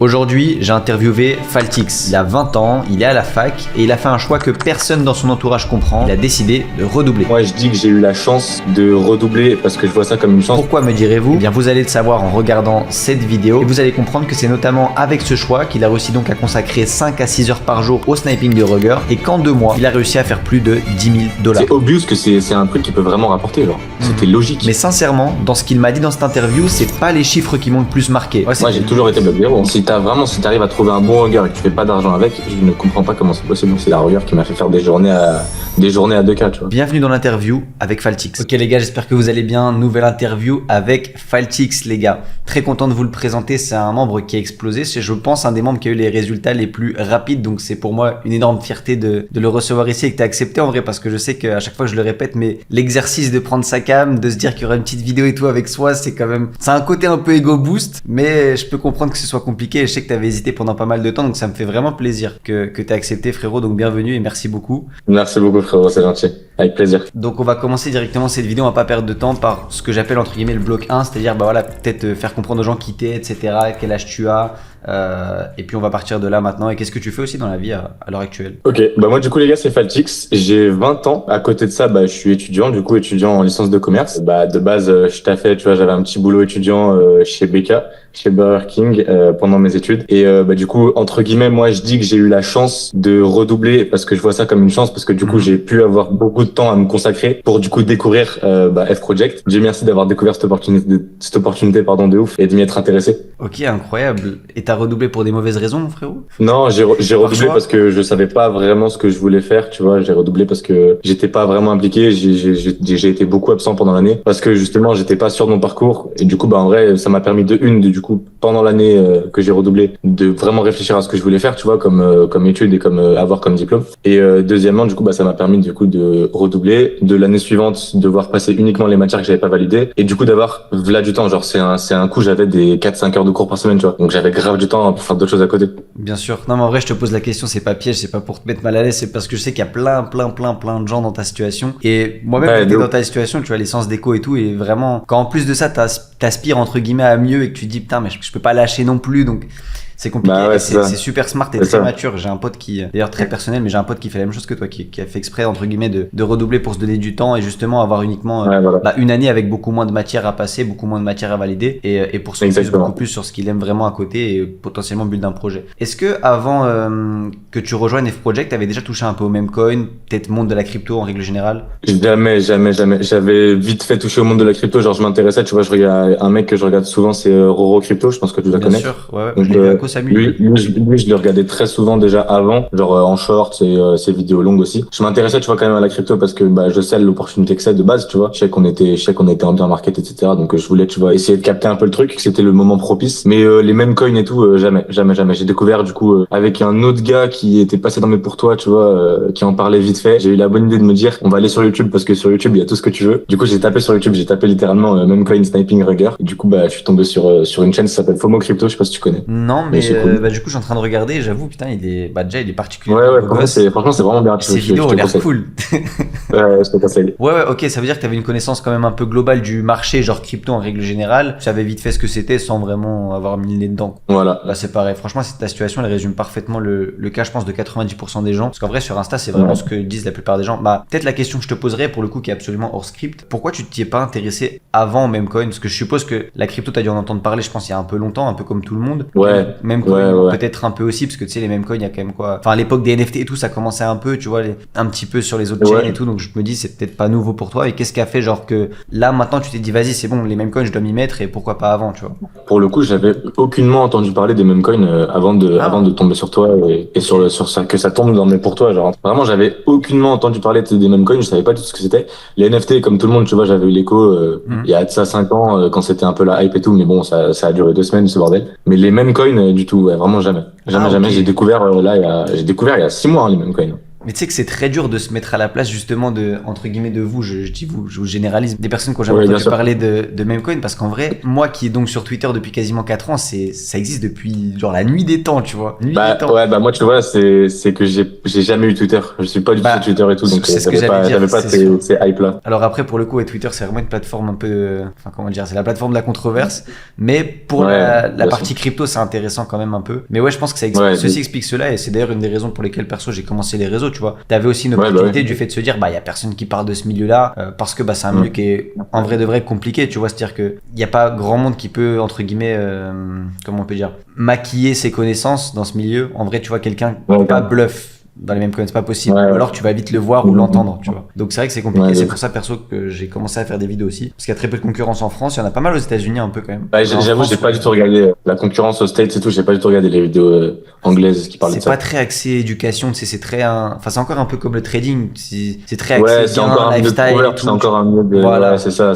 Aujourd'hui, j'ai interviewé Faltix. Il a 20 ans, il est à la fac et il a fait un choix que personne dans son entourage comprend. Il a décidé de redoubler. Moi, je dis que j'ai eu la chance de redoubler parce que je vois ça comme une chance. Pourquoi, me direz-vous? Eh bien, vous allez le savoir en regardant cette vidéo et vous allez comprendre que c'est notamment avec ce choix qu'il a réussi donc à consacrer 5 à 6 heures par jour au sniping de Ruger et qu'en 2 mois, il a réussi à faire plus de 10 000 $. C'est obvious que c'est un truc qui peut vraiment rapporter, genre. C'était logique. Mais sincèrement, dans ce qu'il m'a dit dans cette interview, c'est pas les chiffres qui m'ont le plus marqué. Moi, j'ai toujours été bloc zéro. Si t'arrives à trouver un bon Ruger et que tu fais pas d'argent avec, je ne comprends pas comment c'est possible. C'est la Ruger qui m'a fait faire des journées à 2K, tu vois. Bienvenue dans l'interview avec Faltix. Ok les gars, j'espère que vous allez bien. Nouvelle interview avec Faltix les gars. Très content de vous le présenter. C'est un membre qui a explosé. C'est, je pense, un des membres qui a eu les résultats les plus rapides. Donc c'est pour moi une énorme fierté de le recevoir ici et que tu as accepté en vrai, parce que je sais qu'à chaque fois je le répète, mais l'exercice de prendre sa cam, de se dire qu'il y aura une petite vidéo et tout avec soi, c'est quand même, c'est un côté un peu ego boost, mais je peux comprendre que ce soit compliqué et je sais que tu avais hésité pendant pas mal de temps, donc ça me fait vraiment plaisir que tu as accepté frérot, donc bienvenue et merci beaucoup. Merci beaucoup frérot, c'est gentil, avec plaisir. Donc on va commencer directement cette vidéo, on va pas perdre de temps par ce que j'appelle entre guillemets le bloc 1, c'est-à-dire bah voilà, peut-être faire comprendre aux gens qui t'es, etc., quel âge tu as, et puis on va partir de là maintenant. Et qu'est-ce que tu fais aussi dans la vie à l'heure actuelle? Ok, bah moi du coup les gars c'est Faltix, j'ai 20 ans, à côté de ça bah je suis étudiant, du coup étudiant en licence de commerce. Bah de base je taffais, tu vois, j'avais un petit boulot étudiant chez BK, chez Burger King pendant mes études. Et bah du coup entre guillemets moi je dis que j'ai eu la chance de redoubler parce que je vois ça comme une chance, parce que du coup j'ai pu avoir beaucoup de temps à me consacrer pour du coup découvrir F Project. Dieu merci d'avoir découvert cette opportunité de ouf et de m'y être intéressé. Ok, incroyable. Et t'as redoublé pour des mauvaises raisons, mon frérot? Non, j'ai redoublé parce que je savais pas vraiment ce que je voulais faire, tu vois. J'ai redoublé parce que j'étais pas vraiment impliqué. J'ai été beaucoup absent pendant l'année parce que justement j'étais pas sûr de mon parcours. Et du coup, bah en vrai, ça m'a permis du coup pendant l'année que j'ai redoublé, de vraiment réfléchir à ce que je voulais faire, tu vois, comme étude et comme avoir comme diplôme. Et deuxièmement, du coup, bah ça m'a permis du coup de redoubler, de l'année suivante devoir passer uniquement les matières que j'avais pas validées et du coup d'avoir là du temps. Genre c'est un coup, j'avais des 4-5 heures de cours par semaine, tu vois. Donc j'avais grave du temps pour faire d'autres choses à côté. Bien sûr. Non, mais en vrai, je te pose la question, c'est pas piège, c'est pas pour te mettre mal à l'aise, c'est parce que je sais qu'il y a plein de gens dans ta situation. Et moi-même, Ouais, j'étais dans ta situation, tu vois, les sens d'écho et tout, et vraiment, quand en plus de ça, t'aspires entre guillemets à mieux et que tu te dis, putain, mais je peux pas lâcher non plus, donc c'est compliqué. Bah ouais, c'est super smart et c'est très ça. mature. J'ai un pote qui, d'ailleurs très personnel, mais j'ai un pote qui fait la même chose que toi, qui a fait exprès, entre guillemets, de redoubler pour se donner du temps et justement avoir uniquement Ouais, voilà. une année avec beaucoup moins de matière à passer, beaucoup moins de matière à valider et pour se focus Exactement. beaucoup plus sur ce qu'il aime vraiment à côté et potentiellement build un projet. Est-ce que avant que tu rejoignes F Project, tu avais déjà touché un peu au meme coin, peut-être monde de la crypto en règle générale? Jamais. J'avais vite fait toucher au monde de la crypto, genre je m'intéressais, tu vois, je regarde un mec que je regarde souvent, c'est Roro Crypto, je pense que tu la Bien connais. sûr, ouais, Donc, je l'ai vu à Kosamu. lui, je le regardais très souvent déjà avant, genre en short et ses vidéos longues aussi. Je m'intéressais, tu vois, quand même à la crypto parce que bah je sais l'opportunité que c'est de base, tu vois. Je sais qu'on était en bear market, etc. Donc je voulais, tu vois, essayer de capter un peu le truc, que c'était le moment propice. Mais les mêmes coins et tout, jamais. J'ai découvert du coup avec un autre gars qui était passé dans mes pour toi, tu vois, qui en parlait vite fait. J'ai eu la bonne idée de me dire, on va aller sur YouTube parce que sur YouTube il y a tout ce que tu veux. Du coup j'ai tapé sur YouTube, j'ai tapé littéralement meme coin sniping Ruger. Et du coup bah je suis tombé sur une chaîne qui s'appelle FOMO Crypto, je sais pas si tu connais. Non, mais c'est cool. bah, du coup, je suis en train de regarder et j'avoue, putain, déjà, il est particulier. Ouais, beau gosse. franchement c'est vraiment bien. Ces vidéos ont l'air cool. Ouais, je te conseille. Ouais, ok, ça veut dire que tu avais une connaissance quand même un peu globale du marché, genre crypto en règle générale. Tu savais vite fait ce que c'était sans vraiment avoir mis le nez dedans. Voilà. Là, c'est pareil. Franchement, ta situation, elle résume parfaitement le cas, je pense, de 90% des gens. Parce qu'en vrai, sur Insta, c'est vraiment ce que disent la plupart des gens. Bah, peut-être la question que je te poserais, pour le coup, qui est absolument hors script. Pourquoi tu t'y es pas intéressé avant Memecoin? Parce que je suppose que la crypto, t'as dû en entendre parler, je pense, il y a un peu longtemps, un peu comme tout le monde. Ouais. Memecoin, Ouais. peut-être un peu aussi, parce que tu sais, les Memecoins, il y a quand même quoi. Enfin, à l'époque des NFT et tout, ça commençait un peu, tu vois, un petit peu sur les autres chaînes et tout. Donc, je me dis, c'est peut-être pas nouveau pour toi. Et qu'est-ce qui a fait, genre, que là, maintenant, tu t'es dit, vas-y, c'est bon, les Memecoins, je dois m'y mettre et pourquoi pas avant, tu vois? Pour le coup, j'avais aucunement entendu parler des meme coins avant de tomber sur toi et sur ça, que ça tombe dans mes pour toi. Genre, vraiment, j'avais aucunement entendu parler des meme coins, je savais pas du tout ce que c'était. Les NFT, comme tout le monde, tu vois, j'avais eu l'écho, il y a de ça 5 ans, quand c'était un peu la hype et tout, mais bon, ça a duré 2 semaines, ce bordel. Mais les meme coins, du tout, ouais, vraiment jamais. Jamais. Ok. J'ai découvert il y a 6 mois, hein, les meme coins. Mais tu sais que c'est très dur de se mettre à la place justement de, entre guillemets, de vous, je dis vous, je vous généralise, des personnes qui ont jamais entendu parler de Memecoin, parce qu'en vrai, moi qui est donc sur Twitter depuis quasiment 4 ans, ça existe depuis genre la nuit des temps, tu vois. Ouais, moi tu vois, c'est que j'ai jamais eu Twitter. Je suis pas du tout sur Twitter et tout, donc c'est ce que j'avais pas ces hype là. Alors après, pour le coup, Twitter, c'est vraiment une plateforme un peu, enfin comment dire, c'est la plateforme de la controverse, mais pour la partie crypto, c'est intéressant quand même un peu. Mais ouais, je pense que ceci explique cela, et c'est d'ailleurs une des raisons pour lesquelles perso j'ai commencé les réseaux, tu vois. T'avais aussi une opportunité du fait de se dire, il y a personne qui parle de ce milieu-là, parce que c'est un milieu qui est en vrai de vrai compliqué, tu vois. C'est-à-dire que il y a pas grand monde qui peut, entre guillemets, comment on peut dire, maquiller ses connaissances dans ce milieu. En vrai, tu vois, quelqu'un qui pas bluff dans les mêmes coins, c'est pas possible. Ou alors tu vas vite le voir ou l'entendre, tu vois. Donc c'est vrai que c'est compliqué. C'est pour ça perso que j'ai commencé à faire des vidéos aussi, parce qu'il y a très peu de concurrence en France. Il y en a pas mal aux États-Unis un peu quand même. J'avoue, j'ai pas du tout regardé la concurrence aux States et tout. J'ai pas du tout regardé les vidéos anglaises qui parlent de ça. C'est pas très axé éducation, tu sais, c'est très, enfin c'est encore un peu comme le trading. C'est très axé. Ouais, c'est encore un lifestyle. C'est encore un milieu de. Voilà, ouais, c'est ça.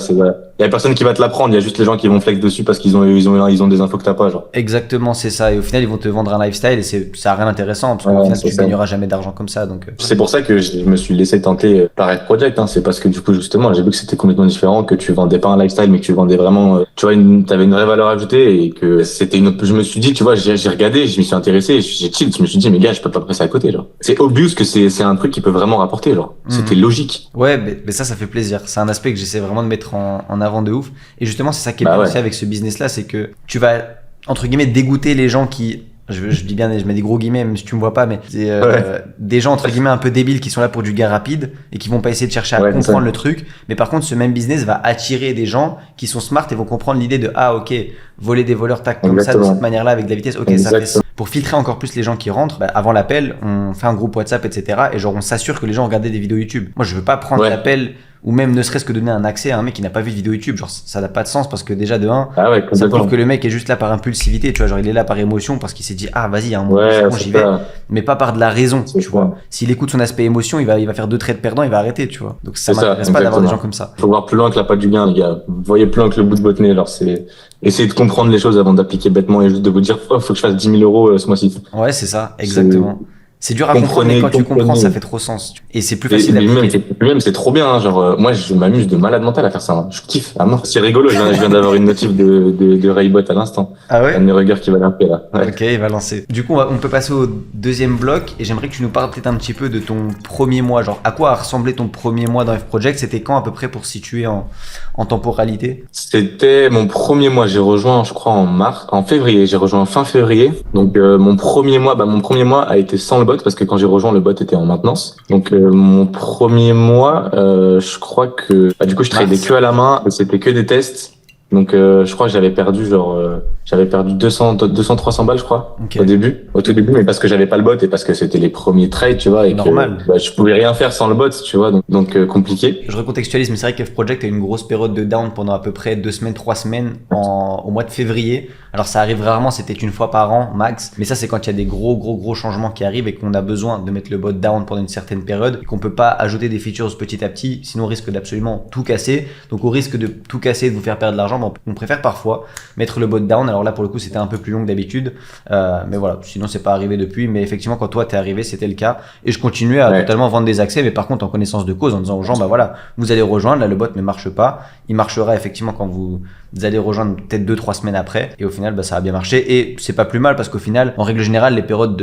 Il y a personne qui va te l'apprendre. Il y a juste les gens qui vont flex dessus parce qu'ils ont des infos que t'as pas, genre. Exactement, c'est ça. Et au final, ils vont te vendre un lifestyle et ça a rien d'intéressant parce qu'au final, tu gagneras jamais d'argent comme ça. Donc. C'est pour ça que je me suis laissé tenter par Red Project. C'est parce que du coup, justement, j'ai vu que c'était complètement différent, que tu vendais pas un lifestyle, mais que tu vendais vraiment. Tu vois, t'avais une vraie valeur ajoutée et que c'était une. Je me suis dit, tu vois, j'ai regardé, je m'y suis intéressé, j'ai chill. Je me suis dit, mais gars, je peux pas passer à côté, genre. C'est obvious que c'est un truc qui peut vraiment rapporter, genre. C'était logique. Ouais, mais ça fait plaisir. C'est un aspect que j'essaie vraiment de mettre en avant de ouf. Et justement, c'est ça qui est bien aussi avec ce business-là, c'est que tu vas, entre guillemets, dégoûter les gens qui, je dis bien, je mets des gros guillemets, même si tu me vois pas, mais des gens, entre guillemets, un peu débiles qui sont là pour du gain rapide et qui vont pas essayer de chercher à comprendre le truc. Mais par contre, ce même business va attirer des gens qui sont smart et vont comprendre l'idée de, ok, voler des voleurs tac comme ça, de cette manière-là, avec de la vitesse, ok, ça fait ça. Pour filtrer encore plus les gens qui rentrent, avant l'appel, on fait un groupe WhatsApp, etc. Et genre, on s'assure que les gens regardent des vidéos YouTube. Moi, je veux pas prendre l'appel ou même ne serait-ce que donner un accès à un mec qui n'a pas vu de vidéo YouTube. Genre, ça n'a pas de sens parce que déjà, de 1, ça prouve que le mec est juste là par impulsivité, tu vois. Genre, il est là par émotion parce qu'il s'est dit, vas-y, il y a un moment, j'y vais. Mais pas par de la raison, tu vois. S'il écoute son aspect émotion, il va faire 2 trades perdants, il va arrêter, tu vois. Donc, ça m'intéresse pas d'avoir des gens comme ça. Faut voir plus loin que la patte du gain, les gars. Vous voyez plus loin que le bout de votre nez. Alors, c'est essayer de comprendre les choses avant d'appliquer bêtement et juste de vous dire, faut que je fasse 10 000 euros ce mois-ci. Ouais, c'est ça, exactement. C'est dur à comprendre, mais quand tu comprends, ça fait trop sens. Et c'est plus facile Même, c'est trop bien, genre, moi, je m'amuse de malade mental à faire ça. Je kiffe, à mort. C'est rigolo, je viens d'avoir une notif de Raybot à l'instant. Ah ouais? Un de mes regards qui va lancer, là. Ouais. Ok, il va lancer. Du coup, on peut passer au deuxième bloc, et j'aimerais que tu nous parles peut-être un petit peu de ton premier mois. Genre, à quoi a ressemblé ton premier mois dans F Project? C'était quand, à peu près, pour situer en temporalité? C'était mon premier mois. J'ai rejoint, je crois, en février. J'ai rejoint fin février. Donc, mon premier mois a été sans le bot parce que quand j'ai rejoint, le bot était en maintenance. Donc, mon premier mois, je crois que, du coup, je tradais que à la main. C'était que des tests. Donc, je crois que j'avais perdu 200, 300 balles, je crois, au tout début, mais parce que j'avais pas le bot et parce que c'était les premiers trades, tu vois, et normal. Que, je pouvais rien faire sans le bot, tu vois, donc compliqué. Je recontextualise, mais c'est vrai que F Project a eu une grosse période de down pendant à peu près 2 semaines, 3 semaines au mois de février. Alors, ça arrive rarement, c'était une fois par an, max. Mais ça, c'est quand il y a des gros changements qui arrivent et qu'on a besoin de mettre le bot down pendant une certaine période et qu'on peut pas ajouter des features petit à petit, sinon on risque d'absolument tout casser. Donc, au risque de tout casser et de vous faire perdre de l'argent, on préfère parfois mettre le bot down. Alors là, pour le coup, c'était un peu plus long que d'habitude. Mais voilà, sinon, c'est pas arrivé depuis. Mais effectivement, quand toi, t'es arrivé, c'était le cas. Et je continuais à totalement vendre des accès, mais par contre, en connaissance de cause, en disant aux gens, voilà, vous allez rejoindre, là, le bot ne marche pas. Il marchera effectivement quand vous allez rejoindre peut-être 2-3 semaines après. Et au final, ça a bien marché. Et c'est pas plus mal parce qu'au final, en règle générale, les périodes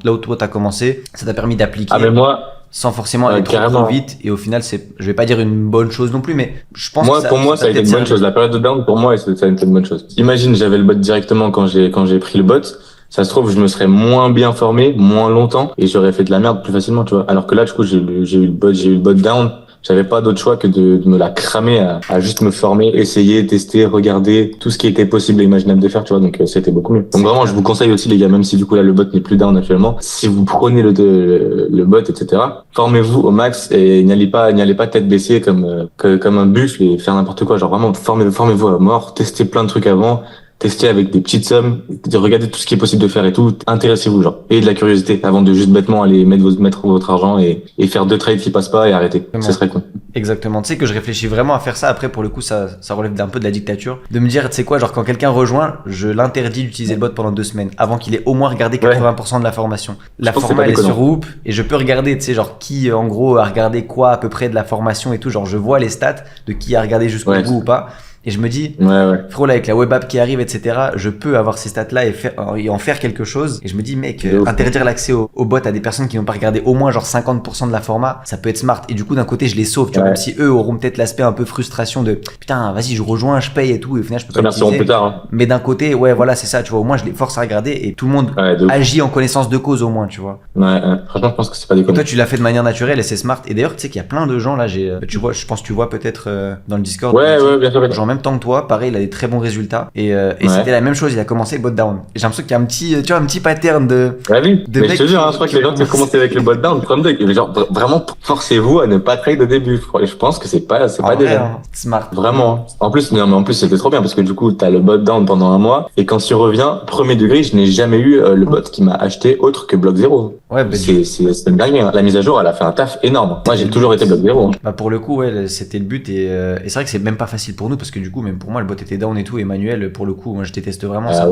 là où toi, t'as commencé, ça t'a permis d'appliquer. Mais moi, sans forcément aller trop vite, et au final je vais pas dire une bonne chose non plus, mais je pense que pour moi ça a été une bonne chose. La période de down pour moi ça a été une bonne chose. Imagine, j'avais le bot directement quand j'ai pris le bot, ça se trouve je me serais moins bien formé, moins longtemps, et j'aurais fait de la merde plus facilement, tu vois. Alors que là du coup j'ai eu le bot down. J'avais pas d'autre choix que de me la cramer à juste me former, essayer, tester, regarder tout ce qui était possible et imaginable de faire, tu vois. Donc, c'était beaucoup mieux. Donc, vraiment, je vous conseille aussi, les gars, même si du coup, là, le bot n'est plus down actuellement, si vous prenez le bot, etc., formez-vous au max et n'allez pas tête baissée comme un buffle et faire n'importe quoi. Genre, vraiment, formez-vous à mort, testez plein de trucs avant. tester avec des petites sommes, regardez tout ce qui est possible de faire et tout, intéressez-vous, genre. Et de la curiosité avant de juste bêtement aller mettre votre argent et faire 2 trades qui passent pas et arrêter. Ce serait con. Exactement. Tu sais que je réfléchis vraiment à faire ça. Après, pour le coup, ça relève d'un peu de la dictature. De me dire, tu sais quoi, genre quand quelqu'un rejoint, je l'interdis d'utiliser le bot pendant 2 semaines avant qu'il ait au moins regardé 80% de la formation. La formation elle est sur Whoop et je peux regarder, tu sais, genre qui en gros a regardé quoi à peu près de la formation et tout. Genre je vois les stats de qui a regardé jusqu'au bout ou pas. Et je me dis, frérot, là, avec la web app qui arrive, etc., je peux avoir ces stats-là et en faire quelque chose. Et je me dis, mec, interdire l'accès au bot à des personnes qui n'ont pas regardé au moins genre 50% de la format, ça peut être smart. Et du coup, d'un côté, je les sauve, tu vois, même si eux auront peut-être l'aspect un peu frustration de putain, vas-y, je rejoins, je paye et tout, et au final, je peux pas l'utiliser. Plus tard, hein. Mais d'un côté, ouais, voilà, c'est ça, tu vois, au moins, je les force à regarder et tout le monde agit en connaissance de cause au moins, tu vois. Franchement, je pense que c'est pas déconnant. Toi, tu l'as fait de manière naturelle et c'est smart. Et d'ailleurs, tu sais qu'il y a plein de gens là, tu vois, je pense que tu vois peut-être dans le Discord. Bien sûr. Genre, en même temps que toi, pareil, il a des très bons résultats et c'était la même chose, il a commencé bot down. Et j'ai l'impression qu'il y a un petit pattern de mais je te jure, je crois que les gens qui ont commencé avec le bot down, genre vraiment forcez-vous à ne pas trade au début. Je pense que c'est pas déjà smart. Vraiment. En plus c'était trop bien parce que du coup t'as le bot down pendant un mois et quand tu reviens premier degré, je n'ai jamais eu le bot qui m'a acheté autre que bloc 0. Ouais, c'est une dinguerie, hein. La mise à jour elle a fait un taf énorme. Moi j'ai toujours été bloc 0. Hein. Bah pour le coup ouais, c'était le but et c'est vrai que c'est même pas facile pour nous parce que du coup même pour moi le bot était down et tout et manuel pour le coup moi je déteste vraiment ça.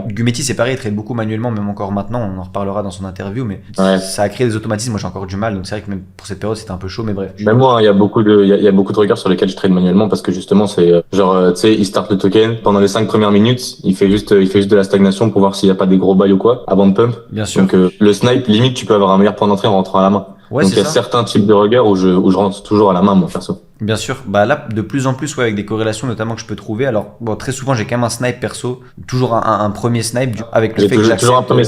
Gumetti c'est pareil, il trade beaucoup manuellement même encore maintenant, on en reparlera dans son interview mais ça a créé des automatismes, moi j'ai encore du mal donc c'est vrai que même pour cette période c'était un peu chaud mais bref. Même moi il y a beaucoup de regards sur lesquels je trade manuellement parce que justement c'est genre tu sais il start le token pendant les 5 premières minutes, il fait juste de la stagnation pour voir s'il y a pas des gros bails ou quoi avant de pump. Bien sûr. Donc le snipe limite tu peux avoir un meilleur point d'entrée en rentrant à la main. Donc il y a certains types de regards où je rentre toujours à la main moi perso. Bien sûr, bah là de plus en plus avec des corrélations notamment que je peux trouver. Alors bon très souvent j'ai quand même un snipe perso, toujours un premier snipe avec le fait que j'accepte. Toujours un premier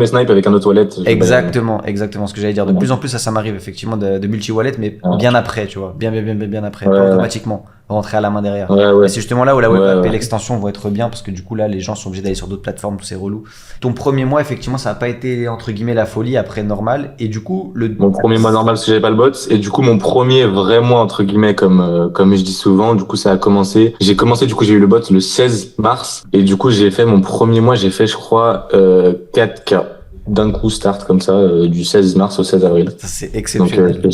snipe avec un auto wallet. Exactement ce que j'allais dire. De plus en plus ça m'arrive effectivement de multi wallet mais bien après tu vois, bien après, pas automatiquement rentrer à la main derrière. Et c'est justement là où la web app et l'extension vont être bien parce que du coup là les gens sont obligés d'aller sur d'autres plateformes, tout c'est relou. Ton premier mois effectivement ça a pas été entre guillemets la folie après normal et du coup mon premier mois normal parce que j'avais pas le bot et du coup mon premier vrai mois entre guillemets comme je dis souvent du coup ça a commencé j'ai eu le bot le 16 mars et du coup j'ai fait mon premier mois j'ai fait je crois 4K d'un coup start comme ça du 16 mars au 16 avril. Ça c'est exceptionnel. Donc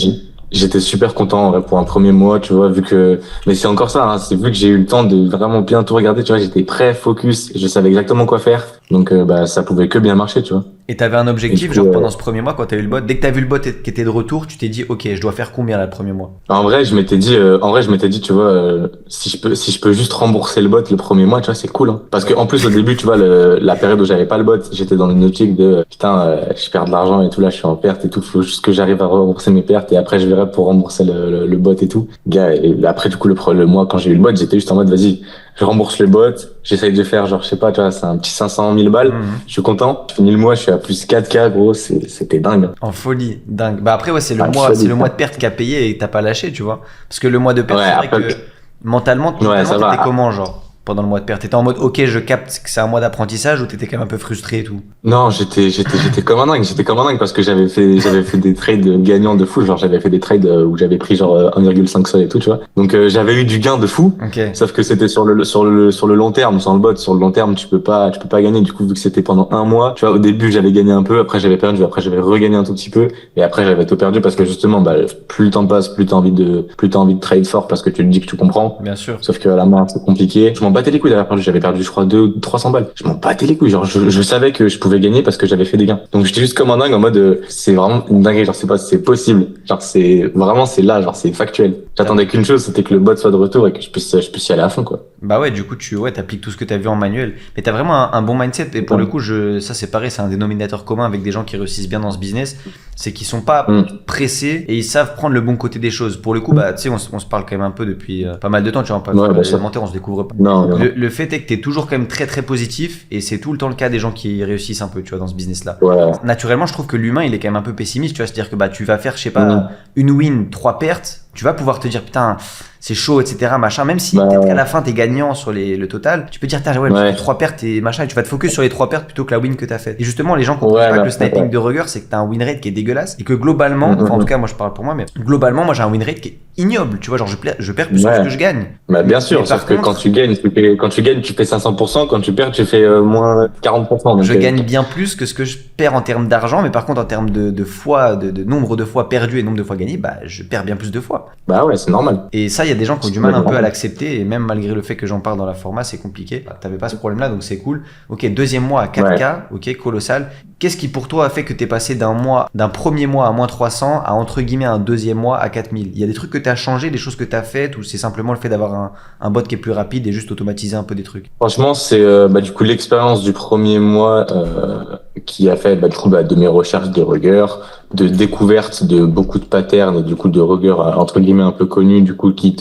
j'étais super content en vrai, pour un premier mois, tu vois, mais c'est encore ça, hein, c'est vu que j'ai eu le temps de vraiment bien tout regarder, tu vois, j'étais prêt, focus, je savais exactement quoi faire, donc ça pouvait que bien marcher, tu vois. Et t'avais un objectif, genre pendant ce premier mois, quand t'as eu le bot, dès que t'as vu le bot qui était de retour, tu t'es dit, ok, je dois faire combien là le premier mois? En vrai, je m'étais dit, tu vois, si je peux juste rembourser le bot le premier mois, tu vois, c'est cool, hein. Parce que en plus au début, tu vois, la période où j'avais pas le bot, j'étais dans une optique de putain, je perds de l'argent et tout, là, je suis en perte et tout, faut juste que j'arrive à rembourser mes pertes et après je verrai pour rembourser le bot et tout. Gars, et après du coup le mois quand j'ai eu le bot, j'étais juste en mode vas-y, je rembourse le bot, j'essaye de faire genre je sais pas, tu vois, c'est un petit 500 000 balles, je suis content, je finis le mois, je suis à plus 4K gros, c'était dingue. En folie, dingue. Bah après ouais, c'est le mois de perte qu'a payé et t'as pas lâché, tu vois. Parce que le mois de perte, c'est vrai que mentalement t'étais comment genre pendant le mois de perte? T'étais en mode ok, je capte que c'est un mois d'apprentissage ou t'étais quand même un peu frustré et tout? Non, j'étais comme un dingue parce que j'avais fait des trades gagnants de fou, genre j'avais fait des trades où j'avais pris genre 1,5 sol et tout, tu vois. Donc j'avais eu du gain de fou. Okay. Sauf que c'était sur le long terme, sans le bot, sur le long terme, tu peux pas gagner. Du coup, vu que c'était pendant un mois, tu vois, au début j'avais gagné un peu, après j'avais perdu, après j'avais regagné un tout petit peu et après j'avais tout perdu parce que justement plus le temps passe, plus t'as envie de trade fort parce que tu te dis que tu comprends. Bien sûr. Sauf que à la main c'est compliqué. Je m'en battais les couilles d'avoir perdu, j'avais perdu je crois 300 balles. Je m'en battais les couilles, genre je savais que je pouvais gagner parce que j'avais fait des gains. Donc j'étais juste comme un dingue en mode c'est vraiment une dinguerie, genre c'est possible. Genre c'est là, genre c'est factuel. J'attendais qu'une chose, c'était que le bot soit de retour et que je puisse y aller à fond quoi. Bah ouais, du coup t'appliques tout ce que t'as vu en manuel, mais t'as vraiment un bon mindset et pour le coup ça c'est pareil, c'est un dénominateur commun avec des gens qui réussissent bien dans ce business, c'est qu'ils sont pas pressés et ils savent prendre le bon côté des choses. Pour le coup bah tu sais on se parle quand même un peu depuis pas mal de temps, tu vois, on se découvre pas. Non. Le fait est que t'es toujours quand même très très positif et c'est tout le temps le cas des gens qui réussissent un peu, tu vois, dans ce business là. Ouais. Naturellement je trouve que l'humain il est quand même un peu pessimiste, tu vois, c'est-à-dire que bah tu vas faire je sais pas une win 3 pertes, tu vas pouvoir te dire putain c'est chaud, etc. machin. Même si peut-être qu'à la fin t'es gagnant sur le total, tu peux dire ouais, ouais. 3 pertes et machin, et tu vas te focus sur les 3 pertes plutôt que la win que t'as fait. Et justement, les gens comprennent pas que le sniping de rigueur, c'est que t'as un win rate qui est dégueulasse et que globalement, enfin en tout cas moi je parle pour moi, mais globalement moi j'ai un win rate qui est ignoble. Tu vois, genre je perds plus que ce que je gagne. Bah bien sûr, sauf que quand tu gagnes, tu fais 500%, quand tu perds, tu fais moins 40%. Donc je gagne bien plus que ce que je perds en termes d'argent, mais par contre en termes de fois, de nombre de fois perdu et nombre de fois gagné, bah je perds bien plus de fois. Bah ouais, c'est normal. Et ça, il y a des gens qui ont du mal un peu à l'accepter, et même malgré le fait que j'en parle dans la format, c'est compliqué. T'avais pas ce problème-là, donc c'est cool. Ok, deuxième mois à 4K, ok, colossal. Qu'est-ce qui pour toi a fait que t'es passé d'un premier mois à moins 300 à entre guillemets un deuxième mois à 4000? Il y a des trucs que t'as changé, des choses que t'as faites, ou c'est simplement le fait d'avoir un bot qui est plus rapide et juste automatiser un peu des trucs? Franchement, c'est du coup l'expérience du premier mois qui a fait de mes recherches de rigueur, de découverte de beaucoup de patterns et du coup de rigueur entre guillemets un peu connus, du coup qui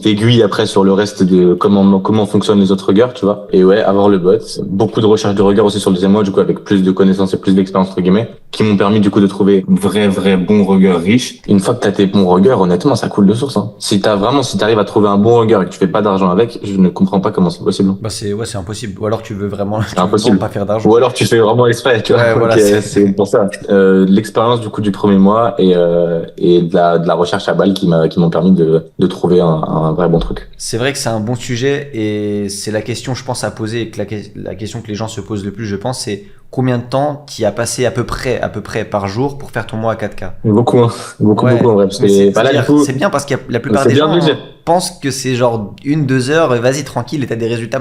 t'aiguille après sur le reste de comment fonctionnent les autres rigueurs, tu vois. Et ouais, avoir le bot, beaucoup de recherches de rigueur aussi sur le deuxième mois, du coup avec plus de connaissances et plus d'expérience entre guillemets, qui m'ont permis du coup de trouver vrai bons rigueurs riches. Une fois que t'as tes bons rigueurs, honnêtement, ça coule de source. Hein. Si t'arrives à trouver un bon rigueur et que tu fais pas d'argent avec, je ne comprends pas comment c'est possible. Bah c'est impossible. Ou alors tu veux vraiment pas faire d'argent. Ou alors tu fais vraiment exprès, tu vois. Ouais, voilà, c'est pour ça. L'expérience du coup du premier mois et de la recherche à balle qui m'ont permis de trouver un vrai bon truc. C'est vrai que c'est un bon sujet et c'est la question je pense à poser et que la question que les gens se posent le plus, je pense, c'est combien de temps tu as passé à peu près par jour pour faire ton mois à 4K? Beaucoup en vrai. C'est bien parce que la plupart des gens pensent que c'est genre 1-2 heures, vas-y tranquille et t'as des résultats.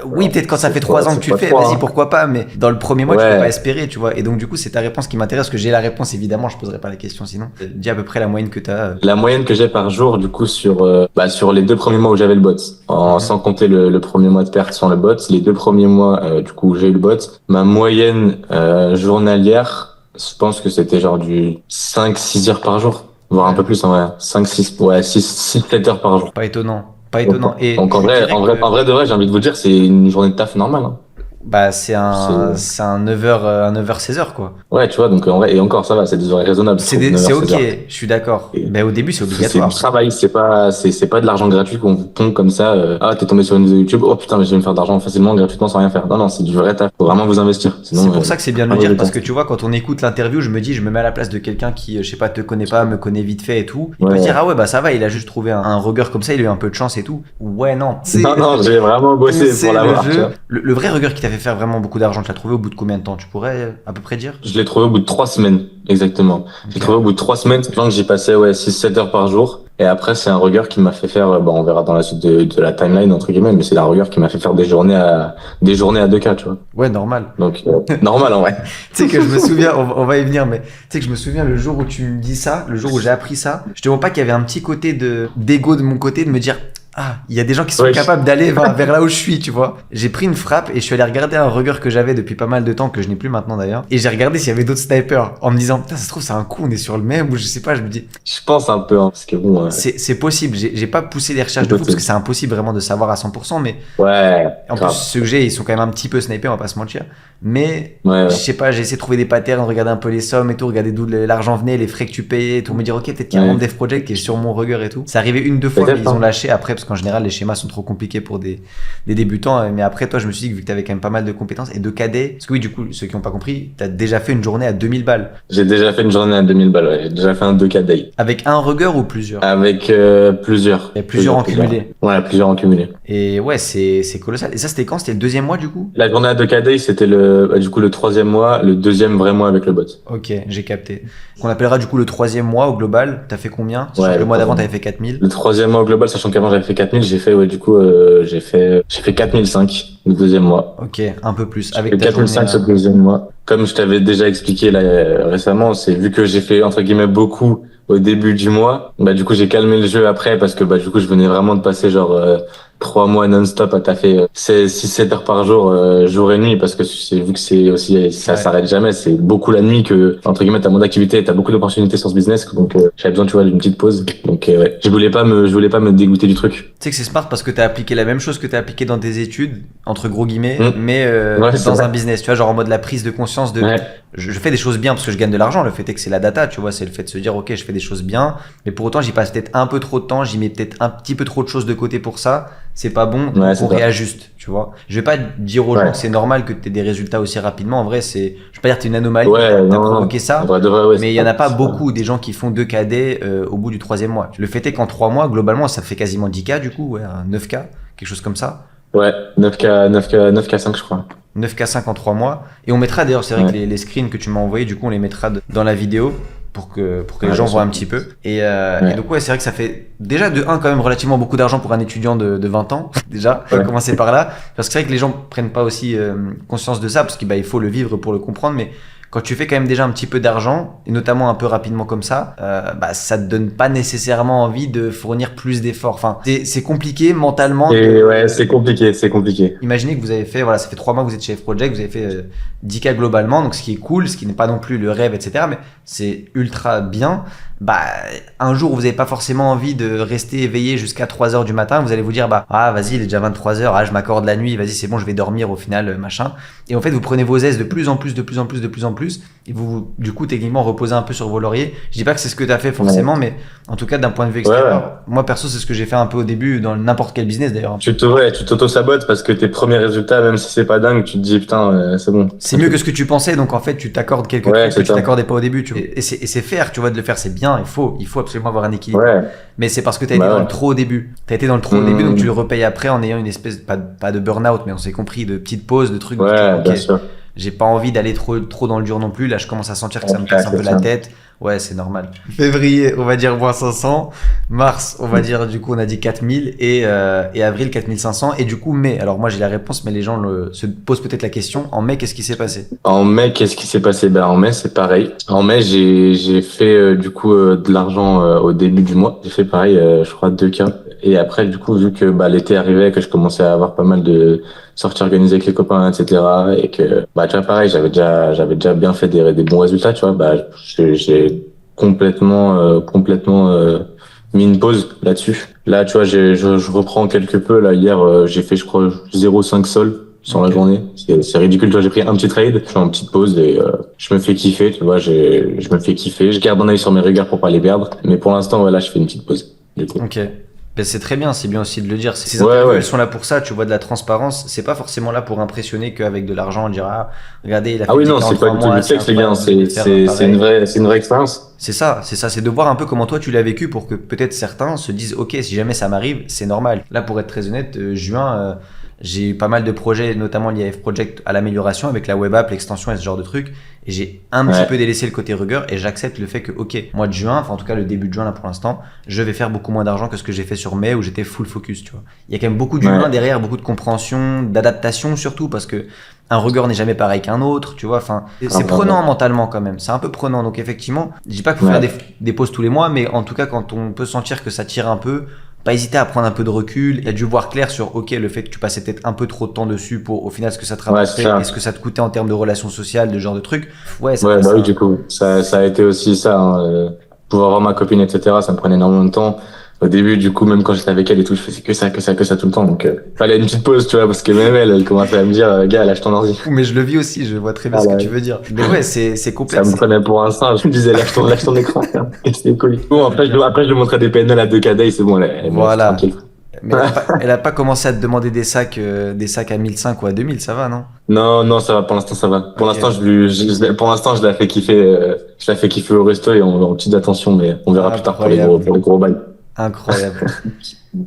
Oui, peut-être quand ça fait 3 ans que tu le fais, vas-y, pourquoi pas, mais dans le premier mois, tu peux pas espérer, tu vois. Et donc, du coup, c'est ta réponse qui m'intéresse, que j'ai la réponse, évidemment, je poserai pas la question sinon. Dis à peu près la moyenne que t'as. La moyenne que j'ai par jour, du coup, sur les 2 premiers mois où j'avais le bot. Sans compter le premier mois de perte sans le bot, les 2 premiers mois, du coup, où j'ai eu le bot, ma moyenne, journalière, je pense que c'était genre du 5-6 heures par jour. Voire un peu plus, en vrai. 6-7 heures par jour. Pas étonnant. Donc en vrai, de vrai, j'ai envie de vous dire, c'est une journée de taf normale. Hein. Bah, c'est un 9h, 16h, quoi. Ouais, tu vois, donc en vrai, et encore, ça va, c'est des horaires raisonnables. C'est ok, je suis d'accord. Mais au début, c'est obligatoire. C'est du travail, c'est pas de l'argent gratuit qu'on vous pompe comme ça. T'es tombé sur une vidéo YouTube, oh putain, mais je vais me faire de l'argent facilement, gratuitement, sans rien faire. Non, c'est du vrai taf. Faut vraiment vous investir. Sinon, c'est pour ça que c'est bien de le dire, parce que tu vois, quand on écoute l'interview, je me mets à la place de quelqu'un qui, je sais pas, te connaît pas, me connaît vite fait et tout. Il peut dire, ah ouais, bah ça va, il a juste trouvé un rigueur comme ça, il a eu un peu de chance et tout. Ouais, non. Non, j'ai vraiment bossé pour l'avoir. Le vrai rigueur qui t'a fait faire vraiment beaucoup d'argent, tu l'as trouvé au bout de combien de temps? Tu pourrais à peu près dire? Je l'ai trouvé au bout de 3 semaines, exactement. Okay. J'ai trouvé au bout de 3 semaines, c'est que j'y passais 6-7 heures par jour. Et après, c'est un rigueur qui m'a fait faire, on verra dans la suite de la timeline, entre guillemets, mais c'est la rigueur qui m'a fait faire des journées à 2K, tu vois. Ouais, normal. Donc, normal, en vrai. Tu sais que je me souviens, on va y venir, mais tu sais que je me souviens le jour où tu me dis ça, le jour où j'ai appris ça, je te vois pas qu'il y avait un petit côté d'ego de mon côté, de me dire, ah, il y a des gens qui sont capables d'aller vers là où je suis, tu vois. J'ai pris une frappe et je suis allé regarder un rigueur que j'avais depuis pas mal de temps, que je n'ai plus maintenant d'ailleurs. Et j'ai regardé s'il y avait d'autres snipers en me disant, putain, ça se trouve, c'est un coup, on est sur le même, ou je sais pas, je me dis. Je pense un peu, hein, parce que bon. C'est possible. J'ai pas poussé les recherches de fou parce que c'est impossible vraiment de savoir à 100%, mais. Ouais. En plus, ceux que j'ai, ils sont quand même un petit peu snipés, on va pas se mentir. Mais, je sais pas, j'ai essayé de trouver des patterns, regarder un peu les sommes et tout, regarder d'où l'argent venait, les frais que tu payais et tout, me dire, ok, peut-être qu'il y a un Dev Project qui est sur mon rigueur et tout. C'est arrivé 1-2 fois, mais ils ont lâché après, parce qu'en général, les schémas sont trop compliqués pour des débutants. Mais après, toi, je me suis dit que vu que t'avais quand même pas mal de compétences et de cadets, parce que oui, du coup, ceux qui ont pas compris, t'as déjà fait une journée à 2000 balles. J'ai déjà fait une journée à 2000 balles, ouais. J'ai déjà fait un 2K day. Avec un rigueur ou plusieurs? Avec plusieurs. Et plusieurs en cumulé. Ouais, plusieurs en cumulé. Et ouais, c'est colossal. Et ça, c'était quand? C'était le deuxième mois, du coup? La journée à 2K day, c'était le 3e mois, le 2e vrai mois avec le bot. Ok, j'ai capté. Qu'on appellera du coup le 3e mois au global. T'as fait combien? Sachant que le mois d'avant, t'avais fait 4000. Le 3e mois au global, sachant qu'avant j'avais fait 4000, j'ai fait, j'ai fait 4005 le 2e mois. Ok, un peu plus. Avec 4005 ce 2e mois. Comme je t'avais déjà expliqué là récemment, c'est vu que j'ai fait entre guillemets beaucoup au début du mois, du coup j'ai calmé le jeu après parce que du coup je venais vraiment de passer 3 mois non-stop à taffer 6-7 heures par jour, jour et nuit, parce que vu que c'est aussi, ça s'arrête jamais, c'est beaucoup la nuit que, entre guillemets, t'as moins d'activité, t'as beaucoup d'opportunités sur ce business, donc j'avais besoin, tu vois, d'une petite pause. Donc ouais, je voulais pas me dégoûter du truc. Tu sais que c'est smart parce que t'as appliqué la même chose que t'as appliqué dans tes études, entre gros guillemets, mais dans un business, tu vois, genre en mode la prise de conscience de je fais des choses bien parce que je gagne de l'argent. Le fait est que c'est la data, tu vois, c'est le fait de se dire ok, je fais des choses bien, mais pour autant j'y passe peut-être un peu trop de temps, j'y mets peut-être un petit peu trop de choses de côté pour ça, c'est pas bon, donc on réajuste, tu vois. Je vais pas dire aux gens que c'est normal que tu aies des résultats aussi rapidement, en vrai c'est, je vais pas dire que t'es une anomalie, t'as provoqué ça, mais il y en a pas beaucoup des gens qui font 2 KD au bout du 3e mois. Le fait est qu'en 3 mois, globalement, ça fait quasiment 10K du coup, 9K, quelque chose comme ça. Ouais, 9K5 je crois. 9K5 en 3 mois. Et on mettra d'ailleurs, c'est vrai que les screens que tu m'as envoyés, du coup, on les mettra dans la vidéo pour que les gens voient un petit peu. Et donc, ouais, c'est vrai que ça fait déjà de 1 quand même relativement beaucoup d'argent pour un étudiant de 20 ans. Déjà, on va commencer par là. Parce que c'est vrai que les gens prennent pas aussi conscience de ça, parce qu'il faut le vivre pour le comprendre. Mais quand tu fais quand même déjà un petit peu d'argent, et notamment un peu rapidement comme ça, ça te donne pas nécessairement envie de fournir plus d'efforts. Enfin, c'est compliqué mentalement. Et ouais, c'est compliqué. Imaginez que vous avez fait, voilà, ça fait 3 mois que vous êtes chez F-Project, vous avez fait 10K globalement, donc ce qui est cool, ce qui n'est pas non plus le rêve, etc. Mais c'est ultra bien. Un jour où vous n'avez pas forcément envie de rester éveillé jusqu'à 3h du matin, vous allez vous dire, vas-y, il est déjà 23h, je m'accorde la nuit, vas-y, c'est bon, je vais dormir au final, machin. Et en fait, vous prenez vos aises de plus en plus, et vous, du coup, techniquement, reposez un peu sur vos lauriers. Je dis pas que c'est ce que tu as fait forcément, mais en tout cas, d'un point de vue extérieur, moi, perso, c'est ce que j'ai fait un peu au début, dans n'importe quel business d'ailleurs. Tu t'auto-sabotes parce que tes premiers résultats, même si c'est pas dingue, tu te dis, putain, c'est bon. C'est mieux que ce que tu pensais, donc en fait, tu t'accordes quelques trucs que tu t'accordais pas au début, tu vois. Et c'est faire, tu vois, de le faire, c'est bien. Il faut absolument avoir un équilibre. Mais c'est parce que tu as été dans le trop au début. Tu as été dans le trop au début, donc tu le repayes après en ayant une espèce, pas de burn-out, mais on s'est compris, de petites pauses, de trucs. Bien sûr. J'ai pas envie d'aller trop dans le dur non plus. Là, je commence à sentir que ça me casse un peu la tête. Ouais, c'est normal. Février, on va dire moins 500. Mars, on va dire, du coup, on a dit 4000. Et avril, 4500. Et du coup, mai. Alors, moi, j'ai la réponse, mais les gens se posent peut-être la question. En mai, qu'est-ce qui s'est passé? En mai, qu'est-ce qui s'est passé? En mai, c'est pareil. En mai, j'ai fait, du coup, de l'argent au début du mois. J'ai fait pareil, je crois, 2K. Et après, du coup, vu que l'été arrivait, que je commençais à avoir pas mal de sorties organisées avec les copains, etc. Et que, tu vois, pareil, j'avais déjà bien fait des bons résultats, tu vois, j'ai complètement mis une pause là-dessus. Là, tu vois, je reprends quelque peu. Là, hier, j'ai fait, je crois, 0,5 sol sur la journée. C'est ridicule, tu vois, j'ai pris un petit trade, je fais une petite pause et je me fais kiffer, tu vois, je me fais kiffer. Je garde un œil sur mes regards pour pas les perdre. Mais pour l'instant, voilà, je fais une petite pause, du coup. Ok. C'est très bien, c'est bien aussi de le dire. Ces interviews, elles sont là pour ça, tu vois, de la transparence. C'est pas forcément là pour impressionner qu'avec de l'argent, on dira, regardez, il a fait non, c'est pas du tout le texte, les gars, c'est une vraie expérience. C'est ça, c'est de voir un peu comment toi tu l'as vécu pour que peut-être certains se disent, ok, si jamais ça m'arrive, c'est normal. Là, pour être très honnête, juin, j'ai eu pas mal de projets, notamment liés à F-Project, à l'amélioration avec la web app, l'extension et ce genre de trucs. Et j'ai un petit peu délaissé le côté rigueur et j'accepte le fait que, ok, mois de juin, enfin en tout cas le début de juin là pour l'instant, je vais faire beaucoup moins d'argent que ce que j'ai fait sur mai où j'étais full focus, tu vois. Il y a quand même beaucoup d'humain derrière, beaucoup de compréhension, d'adaptation surtout parce que un rigueur n'est jamais pareil qu'un autre, tu vois. Enfin, c'est prenant mentalement quand même. C'est un peu prenant. Donc effectivement, je dis pas qu'il faut faire des pauses tous les mois, mais en tout cas quand on peut sentir que ça tire un peu, pas hésiter à prendre un peu de recul et à dû voir clair sur ok le fait que tu passais peut-être un peu trop de temps dessus pour au final ce que ça te rapportait, est-ce que ça te coûtait en termes de relations sociales, de genre de trucs. Oui, du coup ça a été aussi ça, pouvoir voir ma copine, etc. Ça me prenait énormément de temps. Au début, du coup, même quand j'étais avec elle et tout, je faisais que ça tout le temps. Donc, fallait une petite pause, tu vois, parce que même elle commençait à me dire, gars, lâche ton ordi. Mais je le vis aussi, je vois très bien ce que tu veux dire. Mais ouais, c'est complexe. Ça me prenait pour un singe. Je me disais, lâche ton écran. C'était cool. Bon, après, je lui montrais des PNL à 2K, c'est bon, elle voilà. Tranquille. Mais elle a pas commencé à te demander des sacs à 1005 ou à 2000, ça va, non? Non, ça va, pour l'instant, ça va. Pour l'instant, je la fais kiffer au resto et en petite attention, mais on verra plus tard pour les gros bails. Incroyable.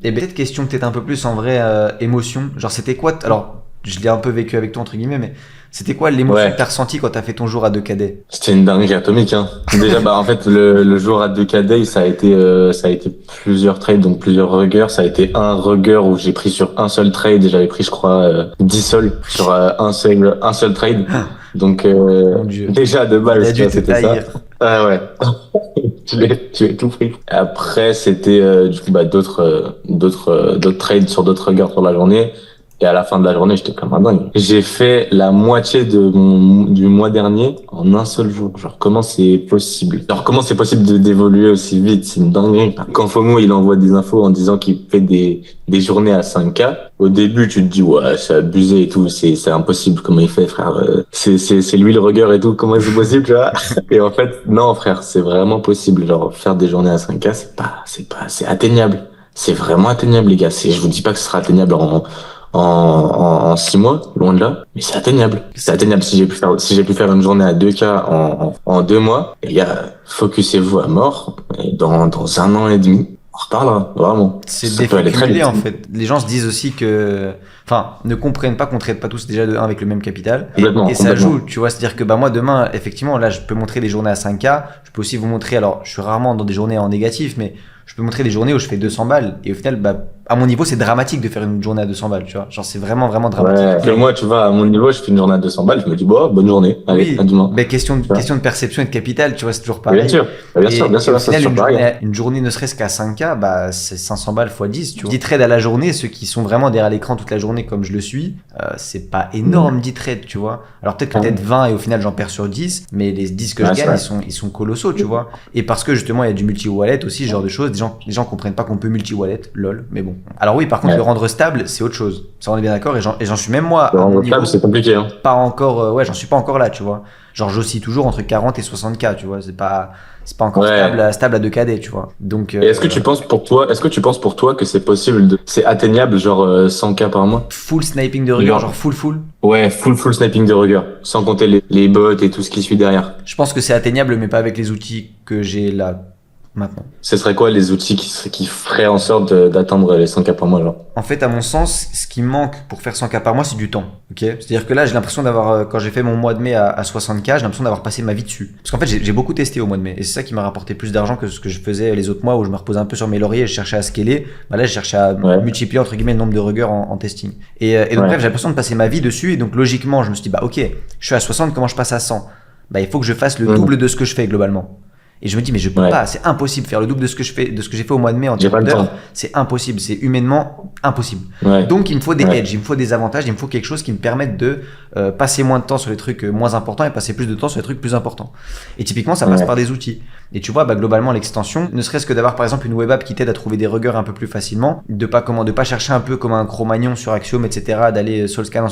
Et peut-être question peut-être un peu plus en vrai émotion. Genre c'était quoi alors je l'ai un peu vécu avec toi entre guillemets mais c'était quoi l'émotion que t'as ressenti quand t'as fait ton jour à 2KD? C'était une dinguerie atomique hein. Déjà en fait le jour à 2KD ça a été plusieurs trades donc plusieurs ruggers. Ça a été un rugger où j'ai pris sur un seul trade et j'avais pris je crois 10 sols sur un seul trade. Donc déjà de base c'était ça. Ah ouais. Tu es tout pris. Après, c'était du coup d'autres trades sur d'autres regards pour la journée. Et à la fin de la journée, j'étais comme un dingue. J'ai fait la moitié du mois dernier en un seul jour. Genre, comment c'est possible? Genre, comment c'est possible d'évoluer aussi vite? C'est une dinguerie. Quand FOMO, il envoie des infos en disant qu'il fait des journées à 5K, au début, tu te dis, ouais, c'est abusé et tout. C'est impossible. Comment il fait, frère? C'est lui le rugueur et tout. Comment c'est possible, tu vois? Et en fait, non, frère, c'est vraiment possible. Genre, faire des journées à 5K, c'est atteignable. C'est vraiment atteignable, les gars. Je vous dis pas que ce sera atteignable en 6 mois, loin de là, mais c'est atteignable. C'est atteignable si j'ai pu faire une journée à 2K en 2 mois. Les gars, focussez-vous à mort. Et dans un an et demi, on reparlera, vraiment. C'est Ça peut aller très défait vite. en fait. Les gens se disent aussi que, enfin, ne comprennent pas qu'on trade pas tous déjà de 1 avec le même capital. Et ça joue, tu vois. C'est-à-dire que bah moi demain, effectivement, là, je peux montrer des journées à 5K. Je peux aussi vous montrer, alors, je suis rarement dans des journées en négatif, mais je peux montrer des journées où je fais 200 balles. Et au final, bah, à mon niveau, c'est dramatique de faire une journée à 200 balles, tu vois. Genre, c'est vraiment, vraiment dramatique. Ouais, que moi, tu vois, à mon niveau, je fais une journée à 200 balles, je me dis, bon, bonne journée. Allez, Oui, à demain. mais question de perception et de capital, tu vois, c'est toujours pareil. Bien sûr, bien sûr, bien sûr, Et au ça, final, c'est pareil. une journée ne serait-ce qu'à 5K, bah, c'est 500 balles x 10, tu vois. 10 trades à la journée, ceux qui sont vraiment derrière l'écran toute la journée comme je le suis, c'est pas énorme 10 trades, tu vois. Alors peut-être 20 et au final j'en perds sur 10, mais les 10 que je gagne, ils sont colossaux, tu vois. Et parce que justement, il y a du multi-wallet aussi, ce genre de choses, les gens comprennent pas qu'on peut multi-wallet, lol, mais bon. Alors oui, par contre, le rendre stable, c'est autre chose. Ça, on est bien d'accord, et j'en suis même moi, Le à mon rendre niveau, stable, c'est compliqué, hein. pas encore, ouais, j'en suis pas encore là, tu vois. Genre, j'oscille toujours entre 40 et 60K, tu vois. C'est pas encore stable à 2KD, tu vois. Donc, Et est-ce que tu penses pour toi que c'est possible c'est atteignable, genre 100K par mois? full sniping de rigueur, genre full. Ouais, full sniping de rigueur, sans compter les bots et tout ce qui suit derrière. Je pense que c'est atteignable, mais pas avec les outils que j'ai là, maintenant. Ce serait quoi les outils qui feraient en sorte d'atteindre les 100K par mois, genre? En fait, à mon sens, ce qui me manque pour faire 100K par mois, c'est du temps. Ok. C'est-à-dire que là, j'ai l'impression d'avoir, quand j'ai fait mon mois de mai à 60K, j'ai l'impression d'avoir passé ma vie dessus. Parce qu'en fait, j'ai beaucoup testé au mois de mai. Et c'est ça qui m'a rapporté plus d'argent que ce que je faisais les autres mois où je me reposais un peu sur mes lauriers et je cherchais à scaler. Bah là, je cherchais à multiplier, entre guillemets, le nombre de rugueurs en testing. Et donc, bref, j'ai l'impression de passer ma vie dessus. Et donc, logiquement, je me suis dit, bah, ok, je suis à 60, comment je passe à 100? Bah, il faut que je fasse le double de ce que je fais globalement. Et je me dis, mais je peux pas, c'est impossible faire le double de ce que je fais, de ce que j'ai fait au mois de mai en termes d'heures. C'est impossible, c'est humainement impossible. Donc, il me faut des edges, il me faut des avantages, il me faut quelque chose qui me permette de passer moins de temps sur les trucs moins importants et passer plus de temps sur les trucs plus importants. Et typiquement, ça passe par des outils. Et tu vois, bah, globalement, l'extension, ne serait-ce que d'avoir par exemple une web app qui t'aide à trouver des rugueurs un peu plus facilement, de pas chercher un peu comme un Cro-Magnon sur Axiom, etc., d'aller Solscan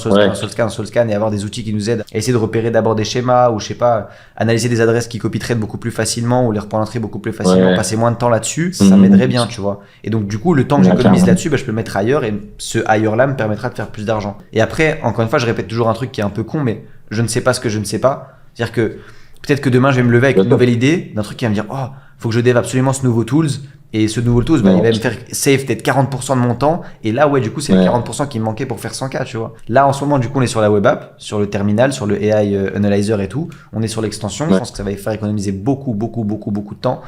et avoir des outils qui nous aident à essayer de repérer d'abord des schémas ou je sais pas, analyser des adresses qui copy-trade beaucoup plus facilement ou les reprendre l'entrée beaucoup plus facilement, passer moins de temps là-dessus, ça m'aiderait bien, tu vois. Et donc, du coup, le temps que j'économise là-dessus, bah, je peux le mettre ailleurs et ce ailleurs-là me permettra de faire plus d'argent. Et après, encore une fois, je répète toujours un truc qui est un peu con, mais je ne sais pas ce que je ne sais pas. C'est-à-dire que peut-être que demain, je vais me lever avec une nouvelle idée d'un truc qui va me dire, oh, faut que je dev absolument ce nouveau tools. Et ce nouveau tools, bah, il va me faire save peut-être 40% de mon temps. Et là, ouais, du coup, c'est les 40% qui me manquaient pour faire 100K, tu vois. Là, en ce moment, du coup, on est sur la web app, sur le terminal, sur le AI Analyzer et tout. On est sur l'extension. Je pense que ça va faire économiser beaucoup de temps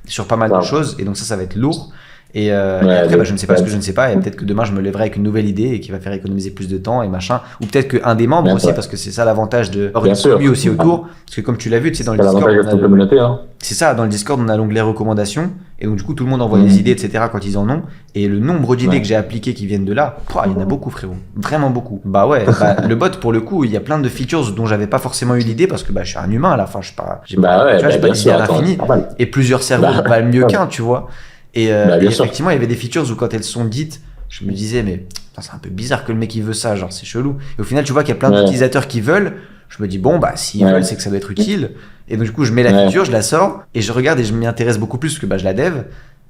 sur pas mal de choses. Et donc, ça va être lourd. Et après, bah, je ne sais pas ce que je ne sais pas. Et peut-être que demain, je me lèverai avec une nouvelle idée et qui va faire économiser plus de temps et machin. Ou peut-être qu'un des membres aussi, parce que c'est ça l'avantage de avoir une commu aussi autour. Parce que comme tu l'as vu, tu sais, dans le Discord, c'est ça, dans le Discord, on a l'onglet recommandations. Et donc, du coup, tout le monde envoie des idées, etc. quand ils en ont. Et le nombre d'idées que j'ai appliquées qui viennent de là, il y en a beaucoup, frérot. Vraiment beaucoup. Bah ouais, le bot, pour le coup, il y a plein de features dont j'avais pas forcément eu l'idée parce que bah, je suis un humain à la fin. J'ai pas d'idée à l'infini. Et plusieurs cerveaux valent mieux qu'un, tu vois. Et effectivement, il y avait des features où quand elles sont dites, je me disais, mais c'est un peu bizarre que le mec il veut ça, genre c'est chelou. Et au final, tu vois qu'il y a plein d'utilisateurs qui veulent. Je me dis, bon, bah s'ils veulent, c'est que ça doit être utile. Et donc, du coup, je mets la feature, je la sors et je regarde et je m'y intéresse beaucoup plus parce que bah, je la dev.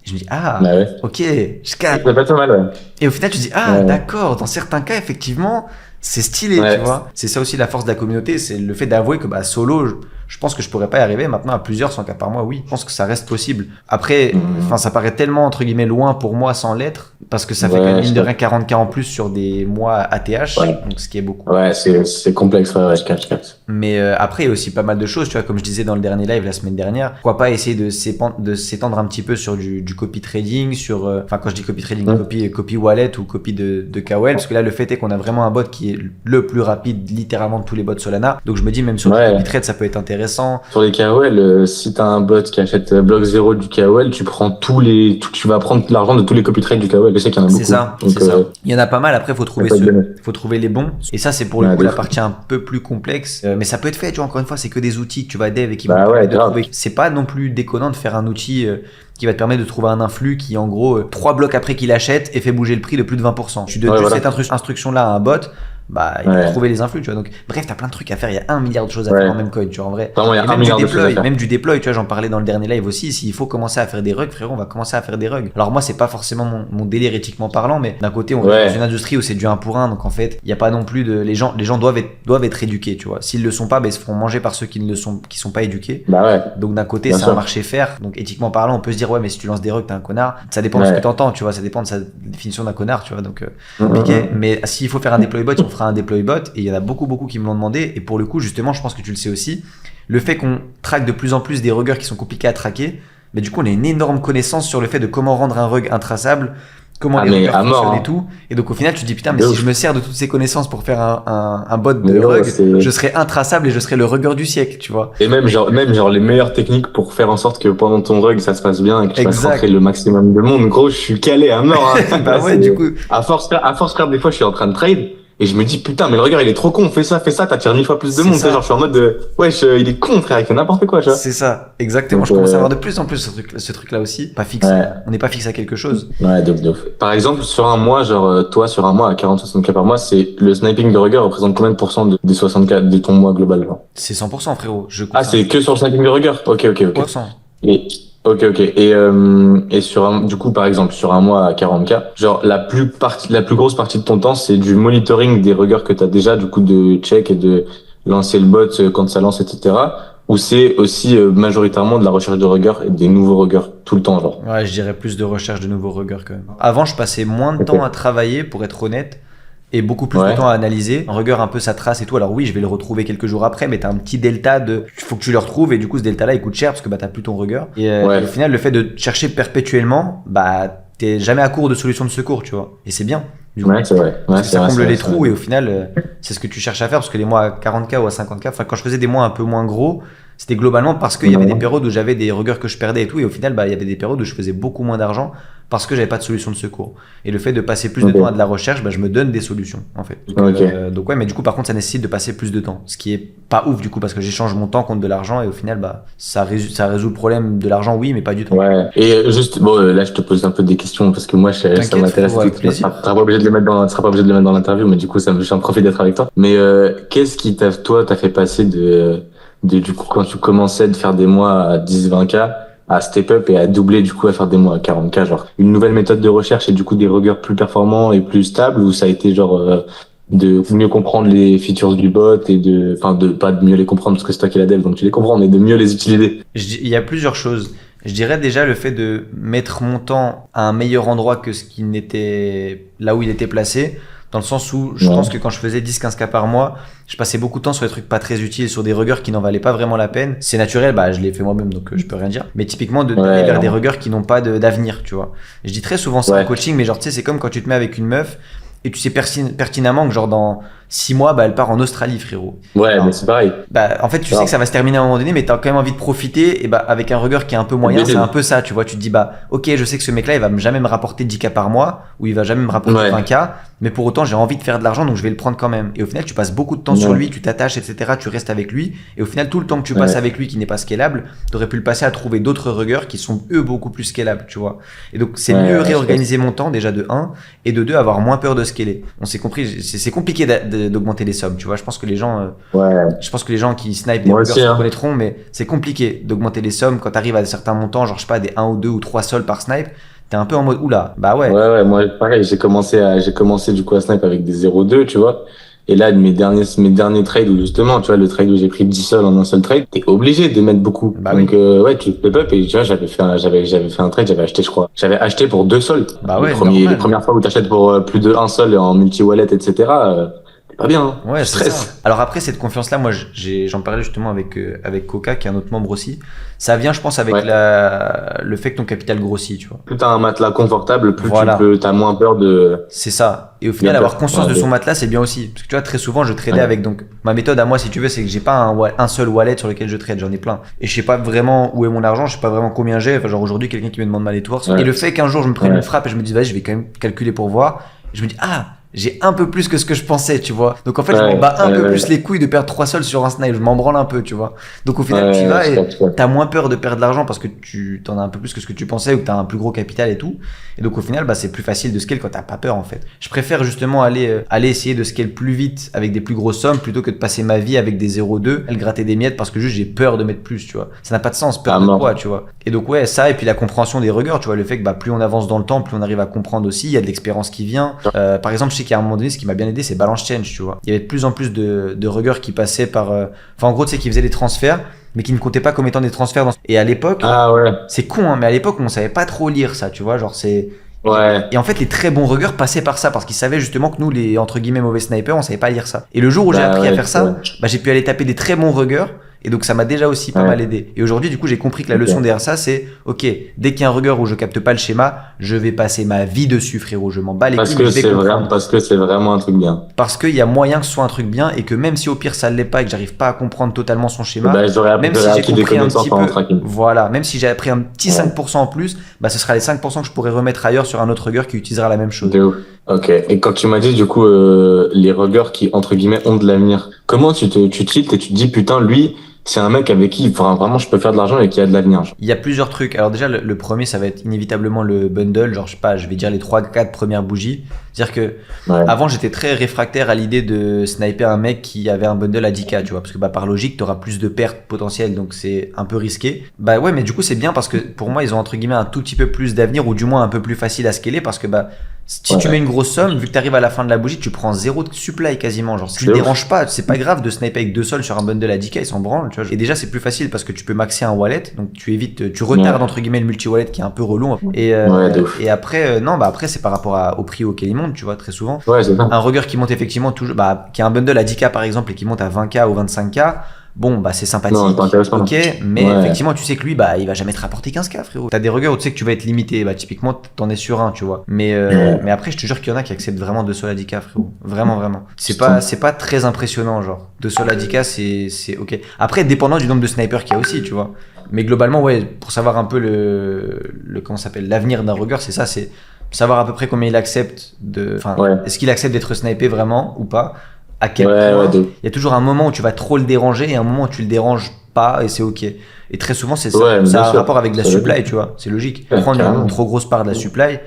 Et je me dis, ok, je capte. C'est pas trop mal, Et au final, tu dis, d'accord, dans certains cas, effectivement, c'est stylé, tu vois. C'est ça aussi la force de la communauté, c'est le fait d'avouer que bah, solo, je pense que je pourrais pas y arriver. Maintenant, à plusieurs 100K par mois, oui. Je pense que ça reste possible. Après, ça paraît tellement, entre guillemets, loin pour moi sans l'être, parce que ça fait quand même mine de rien 40K en plus sur des mois ATH, donc ce qui est beaucoup. Ouais, c'est complexe, je capte. Mais après, il y a aussi pas mal de choses, tu vois, comme je disais dans le dernier live la semaine dernière. Pourquoi pas essayer de s'étendre un petit peu sur du copy trading, quand je dis copy trading, copy wallet ou copy de KOL, parce que là, le fait est qu'on a vraiment un bot qui est le plus rapide, littéralement, de tous les bots Solana. Donc je me dis, même sur le copy trade, ça peut être intéressant intéressant. Sur les KOL, si t'as un bot qui achète bloc 0 du KOL, tu prends tu vas prendre l'argent de tous les copy trades du KOL. Je sais qu'il y en a beaucoup. C'est ça, donc, c'est ça. Il y en a pas mal. Après, faut trouver les bons. Et ça, c'est pour le coup la partie un peu plus complexe. Mais ça peut être fait, tu vois. Encore une fois, c'est que des outils que tu vas dev et qui vont te permettre de trouver. C'est pas non plus déconnant de faire un outil qui va te permettre de trouver un influx qui, en gros, 3 blocs après qu'il achète et fait bouger le prix de plus de 20%. Tu donnes cette instruction-là à un bot, bah, il peut trouver les influx, tu vois. Donc, bref, t'as plein de trucs à faire. Il y a 1 milliard de choses à faire en même coin, tu vois, en vrai. Vraiment, il y a 1 milliard de choses à faire. Même du deploy, tu vois, j'en parlais dans le dernier live aussi. S'il faut commencer à faire des rugs, frérot, on va commencer à faire des rugs. Alors, moi, c'est pas forcément mon délire éthiquement parlant, mais d'un côté, on est dans une industrie où c'est du 1 pour 1. Donc, en fait, il n'y a pas non plus de. Les gens doivent être éduqués, tu vois. S'ils le sont pas, bah, ils se feront manger par ceux qui sont pas éduqués. Bah ouais. Donc, d'un côté, c'est un marché faire. Donc, éthiquement parlant, on peut se dire, ouais, mais si tu lances des rugs, t'es un connard. Ça dépend de ce que t'entends, tu vois. Ça dépend de sa définition d'un connard, tu vois. Donc, compliqué. Mais s'il faut faire un deploy bot, on fera un deploy bot. Et il y en a beaucoup qui me l'ont demandé. Et pour le coup, justement, je pense que tu le sais aussi, le fait qu'on traque de plus en plus des ruggers qui sont compliqués à traquer, mais du coup, on a une énorme connaissance sur le fait de comment rendre un rug intraçable, comment les ruggers fonctionnent et tout. Et donc, au final, tu te dis, putain, mais si je me sers de toutes ces connaissances pour faire un bot de rug, je serai intraçable et je serai le rugger du siècle, tu vois. Et même genre les meilleures techniques pour faire en sorte que pendant ton rug, ça se passe bien et que tu fasses rentrer le maximum de monde. Gros, je suis calé à mort. Hein. Bah ouais, du coup. À force, frère, des fois, je suis en train de trade. Et je me dis, putain, mais le regard, il est trop con, fais ça, t'attires 1000 fois plus de monde. Genre, je suis en mode il est con, frère, il fait n'importe quoi, tu vois. C'est ça, exactement. Donc, je commence à avoir de plus en plus ce truc-là aussi. Pas fixé. On n'est pas fixé à quelque chose. Ouais, de ouf. Par exemple, sur un mois, toi, sur un mois, à 40-60K par mois, le sniping de regard représente combien de pourcents des 60K de ton mois global, genre? C'est 100%, frérot. C'est que sur le sniping de regard? Ok. 100%. Ok. Et du coup, par exemple, sur un mois à 40K, genre, la plus grosse partie de ton temps, c'est du monitoring des regards que t'as déjà, du coup, de check et de lancer le bot quand ça lance, etc. Ou c'est aussi majoritairement de la recherche de regards et des nouveaux regards tout le temps, genre? Ouais, je dirais plus de recherche de nouveaux regards quand même. Avant, je passais moins de temps à travailler, pour être honnête, et beaucoup plus de temps à analyser. Un regard un peu sa trace et tout. Alors oui, je vais le retrouver quelques jours après, mais t'as un petit delta faut que tu le retrouves, et du coup, ce delta-là, il coûte cher parce que t'as plus ton regard. Et au final, le fait de chercher perpétuellement, bah, t'es jamais à court de solutions de secours, tu vois. Et c'est bien. Du coup, c'est vrai. Ça comble les trous, et au final, c'est ce que tu cherches à faire, parce que les mois à 40K ou à 50K, enfin, quand je faisais des mois un peu moins gros, c'était globalement parce qu'il y avait des périodes où j'avais des regards que je perdais et tout, et au final, bah, il y avait des périodes où je faisais beaucoup moins d'argent parce que j'avais pas de solution de secours. Et le fait de passer plus de temps à de la recherche, bah, je me donne des solutions, en fait. Donc ouais, mais du coup, par contre, ça nécessite de passer plus de temps, ce qui est pas ouf, du coup, parce que j'échange mon temps contre de l'argent, et au final, bah, ça résout le problème de l'argent, oui, mais pas du temps. Ouais. Et juste, là, je te pose un peu des questions parce que moi, ça m'intéresse. Tu seras pas obligé de les mettre dans l'interview, mais du coup, j'en profite d'être avec toi. Mais qu'est-ce qui t'a fait passer du coup, quand tu commençais de faire des mois à 10-20K, à step up et à doubler, du coup, à faire des mois à 40K, genre une nouvelle méthode de recherche et du coup des regards plus performants et plus stables, ou ça a été genre de mieux comprendre les features du bot et pas de mieux les comprendre parce que c'est toi qui la dev, donc tu les comprends, mais de mieux les utiliser? Il y a plusieurs choses. Je dirais déjà le fait de mettre mon temps à un meilleur endroit que ce qui n'était là où il était placé. Dans le sens où je pense que quand je faisais 10-15K par mois, je passais beaucoup de temps sur des trucs pas très utiles, sur des regards qui n'en valaient pas vraiment la peine. C'est naturel, bah je l'ai fait moi-même, donc je peux rien dire. Mais typiquement d'aller vers des regards qui n'ont pas d'avenir, tu vois. Je dis très souvent ça en coaching, mais genre tu sais, c'est comme quand tu te mets avec une meuf et tu sais pertinemment que genre dans 6 mois, bah elle part en Australie, frérot. Ouais, mais c'est pareil. Bah en fait, tu sais que ça va se terminer à un moment donné, mais t'as quand même envie de profiter, et bah avec un regard qui est un peu moyen, c'est un peu ça, tu vois. Tu te dis, bah ok, je sais que ce mec-là, il va jamais me rapporter 10K par mois, ou il va jamais me rapporter 20K, mais pour autant, j'ai envie de faire de l'argent, donc je vais le prendre quand même. Et au final, tu passes beaucoup de temps sur lui, tu t'attaches, etc., tu restes avec lui, et au final, tout le temps que tu passes avec lui qui n'est pas scalable, t'aurais pu le passer à trouver d'autres regards qui sont eux beaucoup plus scalables, tu vois. Et donc, c'est mieux réorganiser mon temps, déjà de 1, et de 2, avoir moins peur de scaler. On s'est compris, c'est compliqué d'augmenter les sommes, tu vois. Je pense que les gens qui snipe des regards se reconnaîtront, mais c'est compliqué d'augmenter les sommes quand t'arrives à certains montants, genre je sais pas, des 1 ou 2 ou 3 sols par snipe. T'es un peu en mode oula, bah ouais. Ouais, moi pareil, j'ai commencé du coup à snipe avec des 0,2, tu vois. Et là, mes derniers trades où justement, tu vois, le trade où j'ai pris 10 sols en un seul trade, t'es obligé de mettre beaucoup. Donc tu step up, et tu vois, j'avais fait un trade, j'avais acheté pour 2 sols. Bah ouais, les premières fois où t'achètes pour plus de 1 sol en multi-wallet, etc., t'es pas bien. Hein. Ouais, c'est Stress. ça. Alors après, cette confiance-là, moi, j'en parlais justement avec Coca, qui est un autre membre aussi. Ça vient, je pense, avec le fait que ton capital grossit, tu vois. Plus t'as un matelas confortable, plus Voilà. t'as moins peur de... C'est ça. Et au final, avoir conscience de son matelas, c'est bien aussi. Parce que tu vois, très souvent, je tradais avec, donc, ma méthode à moi, si tu veux, c'est que j'ai pas un seul wallet sur lequel je trade, j'en ai plein. Et je sais pas vraiment où est mon argent, je sais pas vraiment combien j'ai. Enfin, genre aujourd'hui, quelqu'un qui me demande ma net worth. Et le fait qu'un jour, je me prenne une frappe et je me dis, vas-y, je vais quand même calculer pour voir. Et je me dis, j'ai un peu plus que ce que je pensais, tu vois. Donc en fait, je m'en bats un peu plus les couilles de perdre 3 sols sur un snipe. Je m'en branle un peu, tu vois. Donc au final, tu y vas et t'as moins peur de perdre de l'argent parce que tu t'en as un peu plus que ce que tu pensais ou que t'as un plus gros capital et tout. Et donc au final, c'est plus facile de scale quand t'as pas peur en fait. Je préfère justement aller essayer de scale plus vite avec des plus grosses sommes plutôt que de passer ma vie avec des 0,2, elle gratter des miettes parce que juste j'ai peur de mettre plus, tu vois. Ça n'a pas de sens, peur de quoi, tu vois. Et donc ouais, ça et puis la compréhension des ruggers, tu vois, le fait que plus on avance dans le temps, plus on arrive à comprendre aussi, il y a de l'expérience qui vient. Par exemple, je sais qu'il y a un moment donné, ce qui m'a bien aidé, c'est balance change, tu vois. Il y avait de plus en plus de ruggers qui passaient par en gros, tu sais, qui faisaient des transferts mais qui ne comptaient pas comme étant des transferts et à l'époque c'est con hein, mais à l'époque on savait pas trop lire ça, tu vois, genre c'est et en fait les très bons ruggers passaient par ça parce qu'ils savaient justement que nous les entre guillemets mauvais snipers on savait pas lire ça, et le jour où j'ai appris à faire ça, j'ai pu aller taper des très bons ruggers. Et donc ça m'a déjà aussi pas mal aidé. Et aujourd'hui, du coup, j'ai compris que la leçon derrière ça, c'est ok, dès qu'il y a un rugger où je capte pas le schéma, je vais passer ma vie dessus, frérot. Je m'en bats les couilles. Parce que c'est vraiment un truc bien. Parce qu'il y a moyen que ce soit un truc bien et que même si au pire ça l'est pas et que j'arrive pas à comprendre totalement son schéma, même si j'ai compris un petit peu, voilà, même si j'ai appris un petit 5% en plus, ce sera les 5% que je pourrais remettre ailleurs sur un autre rugger qui utilisera la même chose. Ok. Et quand tu m'as dit du coup les ruggers qui entre guillemets ont de l'avenir, comment tu tiltes et tu te dis putain lui c'est un mec avec qui vraiment je peux faire de l'argent et qui a de l'avenir. Il y a plusieurs trucs. Alors déjà le premier ça va être inévitablement le bundle, genre je sais pas, je vais dire les 3-4 premières bougies. C'est-à-dire que avant j'étais très réfractaire à l'idée de sniper un mec qui avait un bundle à 10k, tu vois, parce que par logique t'auras plus de pertes potentielles donc c'est un peu risqué. Ouais, mais du coup c'est bien parce que pour moi ils ont entre guillemets un tout petit peu plus d'avenir ou du moins un peu plus facile à scaler parce que si tu mets une grosse somme, vu que t'arrives à la fin de la bougie, tu prends 0 de supply quasiment. Genre, tu te déranges pas, c'est pas grave de sniper avec 2 sols sur un bundle à 10k, ils s'en branlent, tu vois. Et déjà, c'est plus facile parce que tu peux maxer un wallet, donc tu retardes entre guillemets le multi-wallet qui est un peu relou. Et après, après, c'est par rapport au prix auquel il monte, tu vois, très souvent. Un rugger qui monte effectivement toujours, qui a un bundle à 10k par exemple et qui monte à 20k ou 25k. Bon, c'est sympathique, ok, mais effectivement, tu sais que lui, il va jamais te rapporter 15k, frérot. T'as des ruggers où tu sais que tu vas être limité, typiquement, t'en es sur un, tu vois. Mais après, je te jure qu'il y en a qui acceptent vraiment 2 sols à 10k, frérot. Vraiment, vraiment. C'est pas très impressionnant, genre. 2 sols à 10k, c'est ok. Après, dépendant du nombre de snipers qu'il y a aussi, tu vois. Mais globalement, pour savoir un peu comment ça s'appelle, l'avenir d'un rugger, c'est ça, c'est savoir à peu près combien il accepte est-ce qu'il accepte d'être snipé vraiment ou pas? À quel point il y a toujours un moment où tu vas trop le déranger et un moment où tu le déranges pas et c'est ok. Et très souvent c'est ça, ça a un rapport avec de la supply, tu vois, c'est logique. Prendre une trop grosse part de la supply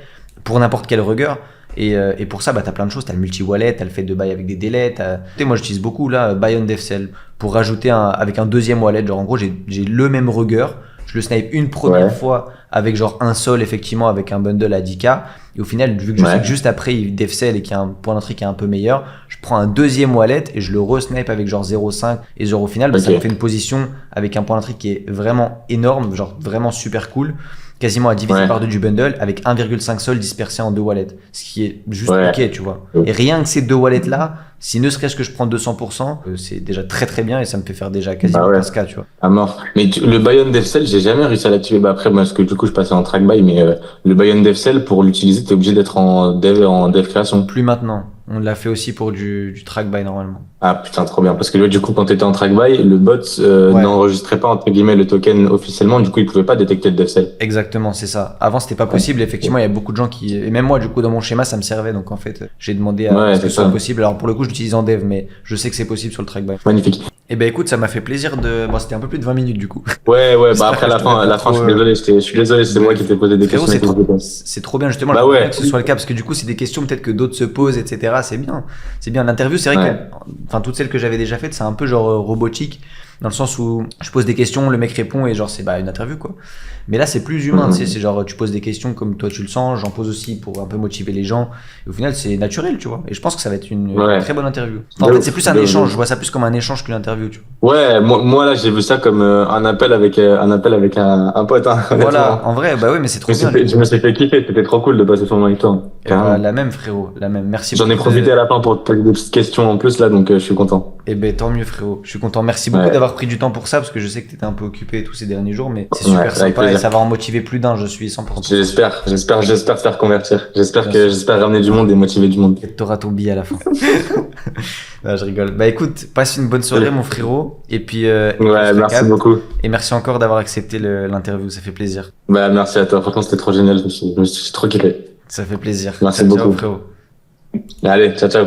pour n'importe quel rugger. Et pour ça, t'as plein de choses. T'as le multi-wallet, t'as le fait de buy avec des délais. Moi, j'utilise beaucoup là, buy on DevCell pour rajouter avec un deuxième wallet. Genre, en gros, j'ai le même rugger. Je le snipe une première fois avec genre un sol, effectivement, avec un bundle à 10k. Et au final, vu que je sais que juste après, il DevCell et qu'il y a un point d'entrée qui est un peu meilleur, je prends un deuxième wallet et je le re-snipe avec genre 0,5. Et genre, au final, ça me fait une position avec un point d'entrée qui est vraiment énorme, genre vraiment super cool. Quasiment à diviser par 2 du bundle avec 1,5 sol dispersé en 2 wallets. Ce qui est juste ok, tu vois. Et rien que ces 2 wallets là, si ne serait-ce que je prends 200%, c'est déjà très très bien et ça me fait faire déjà quasiment 15k, tu vois. À mort. Mais le buy on DevCell, j'ai jamais réussi à l'activer. Après, moi, parce que du coup, je passais en track buy, mais le buy on DevCell, pour l'utiliser, t'es obligé d'être en dev création. Plus maintenant. On l'a fait aussi pour du track buy normalement. Ah putain, trop bien. Parce que du coup, quand t'étais en track buy, le bot n'enregistrait pas entre guillemets le token officiellement. Du coup, il pouvait pas détecter le DevCell. Exactement, c'est ça. Avant, c'était pas possible. Effectivement, il y a beaucoup de gens qui, et même moi, du coup, dans mon schéma, ça me servait. Donc en fait, j'ai demandé à ce que ce soit possible. Alors pour le coup, je l'utilise en dev, mais je sais que c'est possible sur le track buy. Magnifique. Et écoute, ça m'a fait plaisir de. Bon, c'était un peu plus de 20 minutes du coup. Ouais. Après la fin, je suis désolé, c'est moi qui t'ai posé des questions. C'est trop bien justement. Que ce soit le cas parce que du coup, c'est des questions peut-être que d'autres se posent, etc. C'est bien. L'interview, c'est vrai que, toutes celles que j'avais déjà faites, c'est un peu genre robotique. dans le sens où je pose des questions, le mec répond et genre c'est une interview quoi. Mais là c'est plus humain, tu sais, c'est genre tu poses des questions comme toi tu le sens, j'en pose aussi pour un peu motiver les gens. Et au final c'est naturel, tu vois. Et je pense que ça va être une très bonne interview. Enfin, en fait c'est plus un échange, je vois ça plus comme un échange qu'une interview, tu vois. Ouais, moi là j'ai vu ça comme un appel avec un pote. Hein, voilà, en vrai, bah oui, mais c'est trop bien. Je me suis fait kiffer, c'était trop cool de passer ce moment avec toi. La même frérot, la même. Merci beaucoup. J'en ai profité à la fin pour te poser des petites questions en plus là, donc je suis content. Eh ben tant mieux frérot, je suis content. Merci beaucoup d'avoir pris du temps pour ça parce que je sais que t'étais un peu occupé tous ces derniers jours, mais c'est super sympa et ça va en motiver plus d'un, je suis 100%. J'espère te faire convertir. J'espère ramener du monde et motiver du monde. Et t'auras ton billet à la fin. Non, je rigole. Bah écoute, passe une bonne soirée mon frérot et puis merci beaucoup. Et merci encore d'avoir accepté l'interview, ça fait plaisir. Bah merci à toi, franchement c'était trop génial, je me suis trop kiffé. Ça fait plaisir. Merci beaucoup frérot. Allez, ciao ciao.